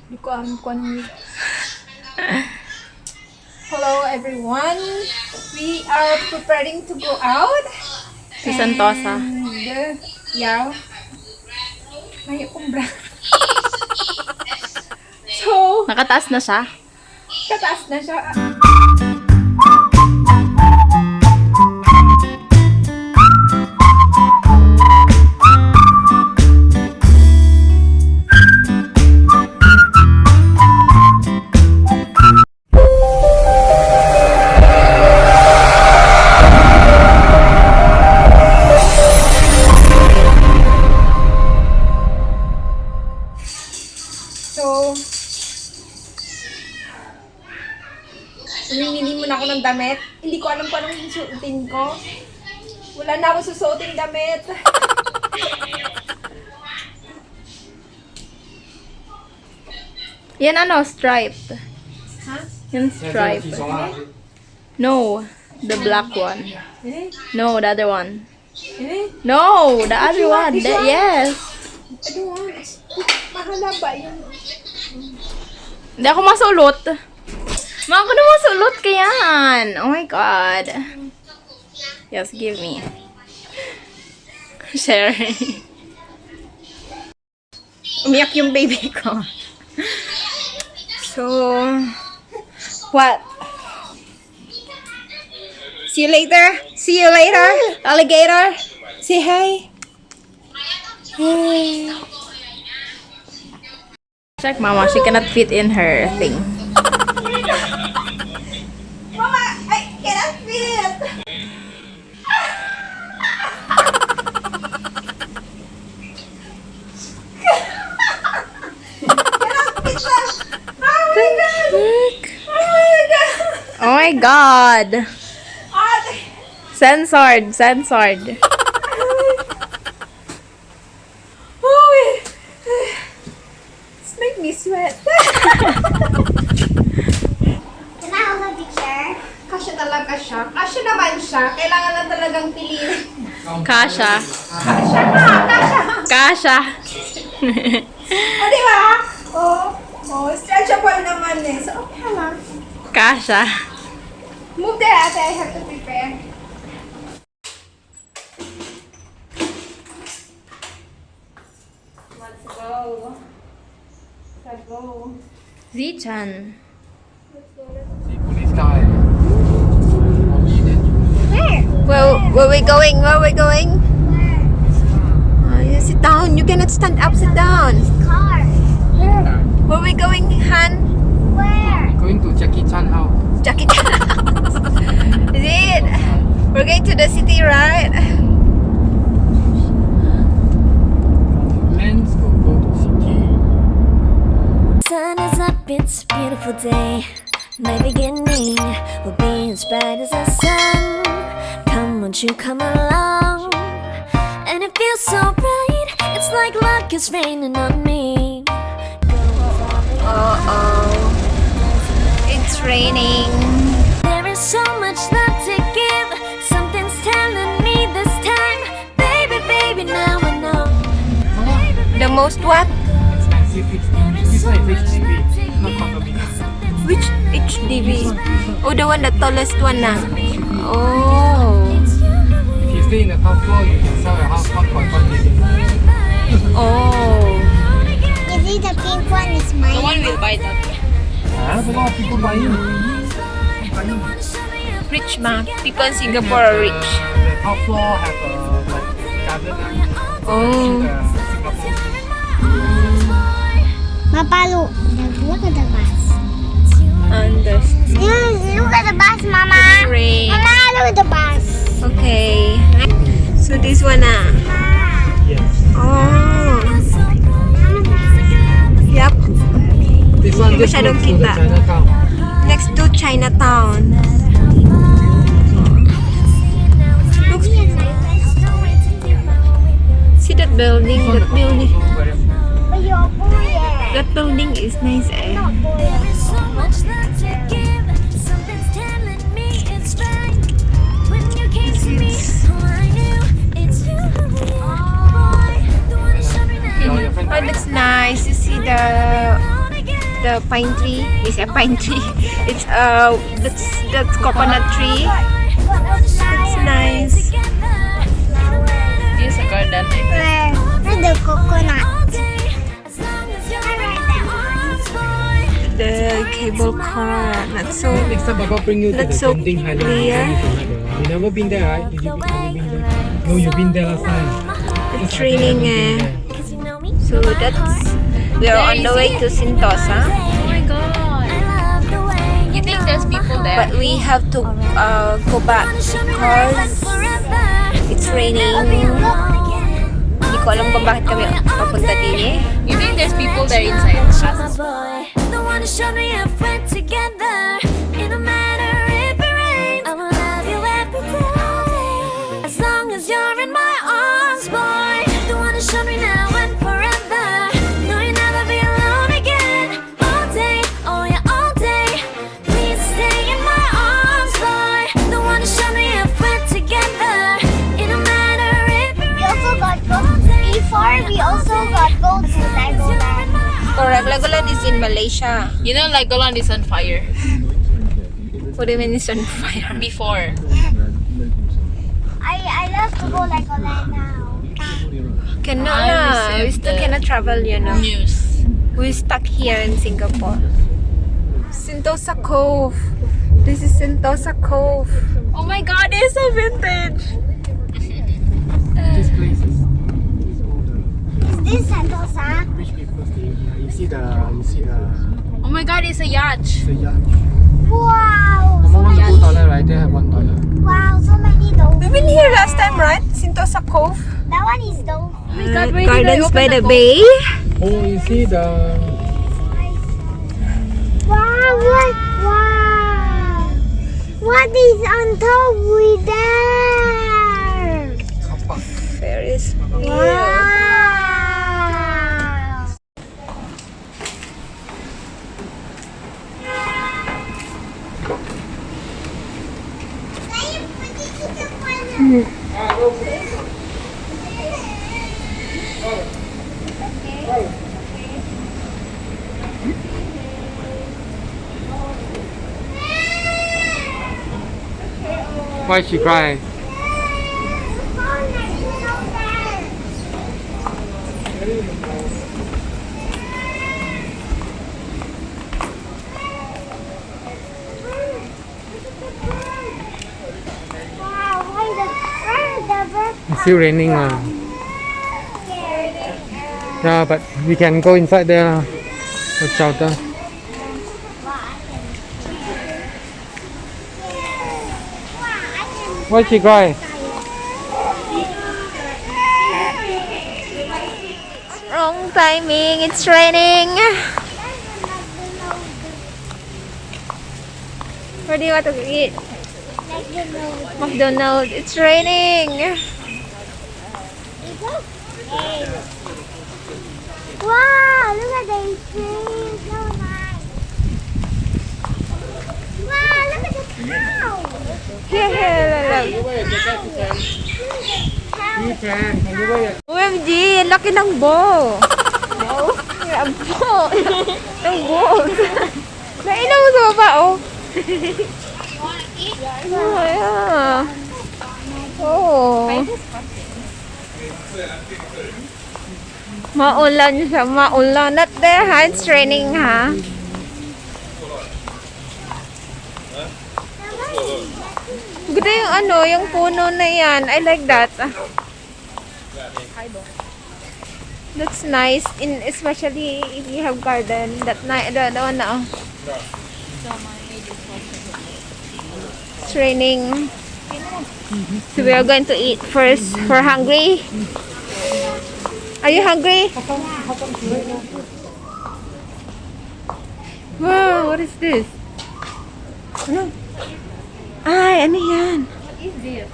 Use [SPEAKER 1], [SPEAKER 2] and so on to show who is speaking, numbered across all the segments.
[SPEAKER 1] Hindi ko alam kung ano. Hello everyone. We are preparing to go out.
[SPEAKER 2] To Sentosa.
[SPEAKER 1] Yeah. May umbra. So,
[SPEAKER 2] Nakataas na siya.
[SPEAKER 1] kataas na siya. So, namimili muna ako ng damit. Hindi ko alam kung anong susuotin ko. Wala na ako susuotin damit.
[SPEAKER 2] Yan ano, striped.
[SPEAKER 1] Ha?
[SPEAKER 2] Yan striped. No, the black one.
[SPEAKER 1] Eh?
[SPEAKER 2] No, the other one.
[SPEAKER 1] Eh?
[SPEAKER 2] No, the other one.
[SPEAKER 1] This one?
[SPEAKER 2] Yes.
[SPEAKER 1] Ano nga? Mahala ba yun?
[SPEAKER 2] Hindi ako masulot. Mga ko na masulot ka yan. Oh my God. Yes, give me. Share. Umiyak yung baby ko. So, what? See you later. See you later, alligator. Say hi. Hey. Check, Mama. She cannot fit in her thing.
[SPEAKER 1] Mama, I cannot fit.
[SPEAKER 2] Oh my God. Censored. Censored.
[SPEAKER 1] It's make me sweat.
[SPEAKER 3] Can I hold a picture?
[SPEAKER 1] Kasya talaga siya. Kasya naman siya. Kailangan lang talagang piliin.
[SPEAKER 2] Kasha.
[SPEAKER 1] Kasya ka! Kasya!
[SPEAKER 2] Kasha.
[SPEAKER 1] O, di ba? Oh, stretchable naman eh. So, okay lang.
[SPEAKER 2] Kasha.
[SPEAKER 1] Move there, ate. I have to prepare. Let's go. Let's go.
[SPEAKER 2] Zichan. Where we going? Where we going? You sit down. You cannot stand up. Sit down.
[SPEAKER 3] Car.
[SPEAKER 2] Where we going, Han?
[SPEAKER 3] Where?
[SPEAKER 4] Going to Jackie Chan house.
[SPEAKER 2] Jackie Chan. Is it? We're going to the city, right?
[SPEAKER 4] Let's go to city.
[SPEAKER 5] Sun is up, it's a beautiful day. My beginning will be as bright as the sun. Come, won't you come along? And it feels so bright, it's like luck is raining on me.
[SPEAKER 2] Uh-oh. It's raining.
[SPEAKER 5] There is so much love to give. Something's telling me this time. Baby, baby, now I know.
[SPEAKER 2] The most what?
[SPEAKER 4] Expensive. This one is HDB, not condominium.
[SPEAKER 2] Which HDB? Oh, the one, the tallest one na. Oh.
[SPEAKER 4] If you stay in the top floor, you can sell your house 1.1 million.
[SPEAKER 2] Oh.
[SPEAKER 3] Is it the pink one? Is mine?
[SPEAKER 2] will buy that.
[SPEAKER 4] I have a lot of people buying.
[SPEAKER 2] Rich ma. People in Singapore are rich.
[SPEAKER 4] The top floor have a like garden.
[SPEAKER 2] Oh.
[SPEAKER 4] Singapore.
[SPEAKER 3] Papa, look at the bus.
[SPEAKER 2] Understand.
[SPEAKER 3] Look at the bus, Mama.
[SPEAKER 2] Rain.
[SPEAKER 3] Mama, look at the bus.
[SPEAKER 2] Okay. So this one ah.
[SPEAKER 4] Yes.
[SPEAKER 2] Oh. Yep.
[SPEAKER 4] This one
[SPEAKER 2] Hindi
[SPEAKER 4] just
[SPEAKER 2] masyadong
[SPEAKER 4] next to the
[SPEAKER 2] kita.
[SPEAKER 4] Chinatown.
[SPEAKER 2] Next to Chinatown. Looks. See that building? That building.
[SPEAKER 3] But you're boy.
[SPEAKER 2] That building is nice eh.
[SPEAKER 3] Not boy.
[SPEAKER 5] So much love to give. Something's telling me it's right. When you came to me, oh, I knew it's you. Boy, the one who showed me that.
[SPEAKER 2] Oh, looks nice. You see the the pine tree. It's a pine tree. It's that's coconut tree. It's nice.
[SPEAKER 5] It's a garden.
[SPEAKER 3] Where's the coconut?
[SPEAKER 2] The cable car. That's so.
[SPEAKER 4] Next time Papa bring you to the
[SPEAKER 2] That's so
[SPEAKER 4] Genting Highland.
[SPEAKER 2] clear.
[SPEAKER 4] You never been there, right? Have you been there? No, you've been there last time.
[SPEAKER 2] It's raining. So that's we are on the way to Sentosa,
[SPEAKER 5] Oh my god. You think there's people there?
[SPEAKER 2] but we have to go back because it's raining. Hindi ko alam kung bakit kami papunta din eh.
[SPEAKER 5] You think there's people there inside? The one who showed me if we're together. It don't matter if it rains. I will love you every day. As long as you're in my arms, boy. The one who showed me now and forever. No, you'll never be alone again. All day, oh yeah, all day. Please stay in my arms, boy. The one who showed me if we're together. It don't matter if it
[SPEAKER 3] We also got gold. Before we also got gold to Legoland.
[SPEAKER 2] Correct. Legoland is in Malaysia.
[SPEAKER 5] You know, Legoland is on fire.
[SPEAKER 2] What do you mean it's on fire?
[SPEAKER 5] Before.
[SPEAKER 3] I love to go Legoland now.
[SPEAKER 2] Cannot
[SPEAKER 5] I
[SPEAKER 2] lah. We
[SPEAKER 5] received
[SPEAKER 2] still
[SPEAKER 5] the
[SPEAKER 2] cannot travel, you know.
[SPEAKER 5] News.
[SPEAKER 2] We're stuck here in Singapore. Sentosa Cove. This is Sentosa Cove. Oh my god, it's so vintage.
[SPEAKER 4] These places.
[SPEAKER 3] Is this Sentosa?
[SPEAKER 4] Rich people stay here. You see the
[SPEAKER 5] Oh my god, it's a yacht.
[SPEAKER 4] yacht.
[SPEAKER 3] Wow!
[SPEAKER 4] Mama want to go toilet, right? They have one toilet.
[SPEAKER 3] Wow, so many dogs.
[SPEAKER 2] We've been here last time, right? Sentosa Cove.
[SPEAKER 3] That one is dog.
[SPEAKER 5] God, where did I
[SPEAKER 2] Gardens
[SPEAKER 5] open
[SPEAKER 2] by the
[SPEAKER 5] the
[SPEAKER 2] bay.
[SPEAKER 4] Oh, you see the
[SPEAKER 3] Wow, what? Wow! What is on top with there?
[SPEAKER 4] kapak.
[SPEAKER 2] Ferris wheel.
[SPEAKER 3] Wow!
[SPEAKER 4] Why she cry?
[SPEAKER 3] Wow, where the bird?
[SPEAKER 4] It's still raining lah. Yeah, but we can go inside there lah. The shelter. Why she cry?
[SPEAKER 2] Wrong timing. It's raining. Where do you want to eat? McDonald's. It's raining.
[SPEAKER 3] Wow, look at these trees. So nice. Wow, look at the cow.
[SPEAKER 2] Here, look. OMG, laki ng bow. Bow? Yeah, bow. Ng balls. Nailaw sa baba, oh. Oh, yeah. Oh. Maulan siya, maulan. Not there, ha? It's raining, ha? Ganda yung ano, yung puno na yan. I like that. That's nice, especially if you have garden. That the one na. It's raining. So we are going to eat first. We're hungry. Are you hungry? Wow, what is this? Ano? Ay, ano yan?
[SPEAKER 5] What is this?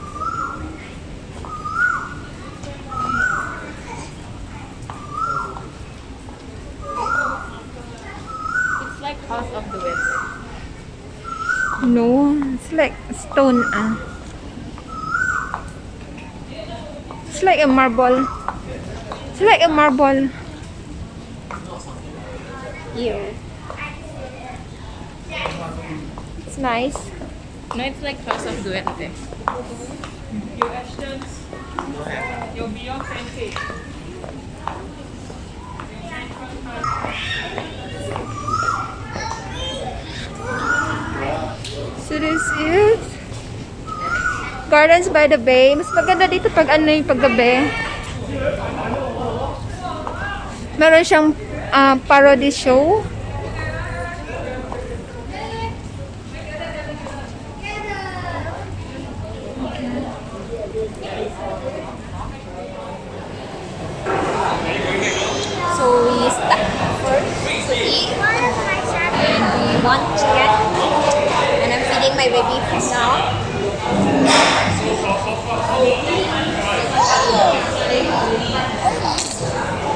[SPEAKER 5] It's like House of the Wind.
[SPEAKER 2] No, it's like stone. It's like a marble. It's like a marble. Here. It's nice. No, it's like House of Duende.
[SPEAKER 4] Your Ashton's. Your Beyond pancake.
[SPEAKER 2] So this is Gardens by the Bay. Mas maganda dito pag ano yung paggabi. Meron siyang parody show. So we stop first to eat. And we want chicken. And I'm feeding my baby now.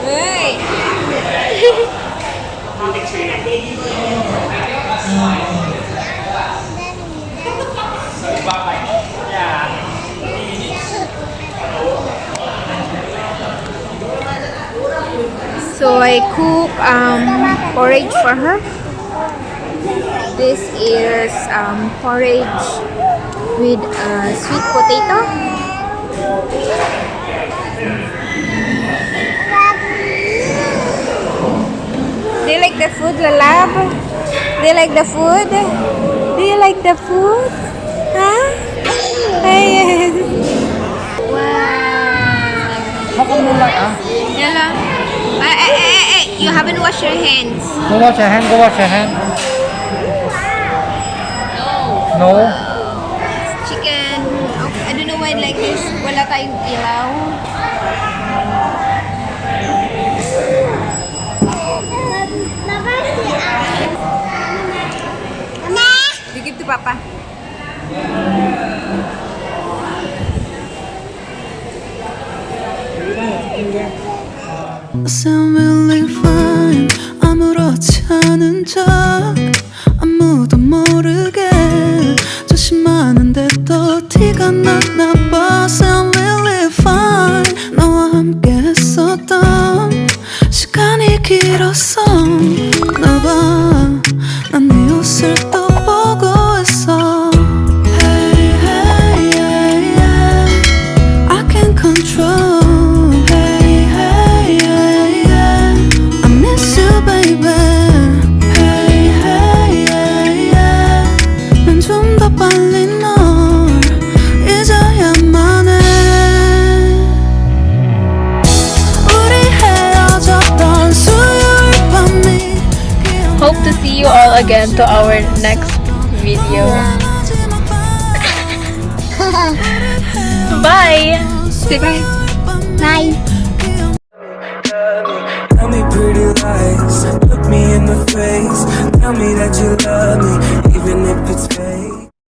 [SPEAKER 2] Hey! So I cook porridge for her. This is porridge with sweet potato. Do you like the food, Lalab? Do you like the food? Do you like the food? Huh? Ayan. Wow.
[SPEAKER 4] How come you like,
[SPEAKER 2] Yala. Hey, you haven't washed your hands.
[SPEAKER 4] Go wash your hand, go wash your hand. No?
[SPEAKER 2] Chicken. Okay, I don't know why like this. Wala tayong ilaw. You give to Papa.
[SPEAKER 6] I sound really fine 아무렇지 않은 척 아무도 모르게 조심하는데 또 티가 났나 봐 Sound really fine 너와 함께 했었던 시간이 길었어 나봐 난 네 옷을 또 보고 있어 Hey, hey, yeah, yeah. I can't control
[SPEAKER 2] Hope to see you all again to our next video. Bye! Say bye!
[SPEAKER 3] Bye.
[SPEAKER 6] Tell me pretty lies, look me in the face. Tell me that you love me,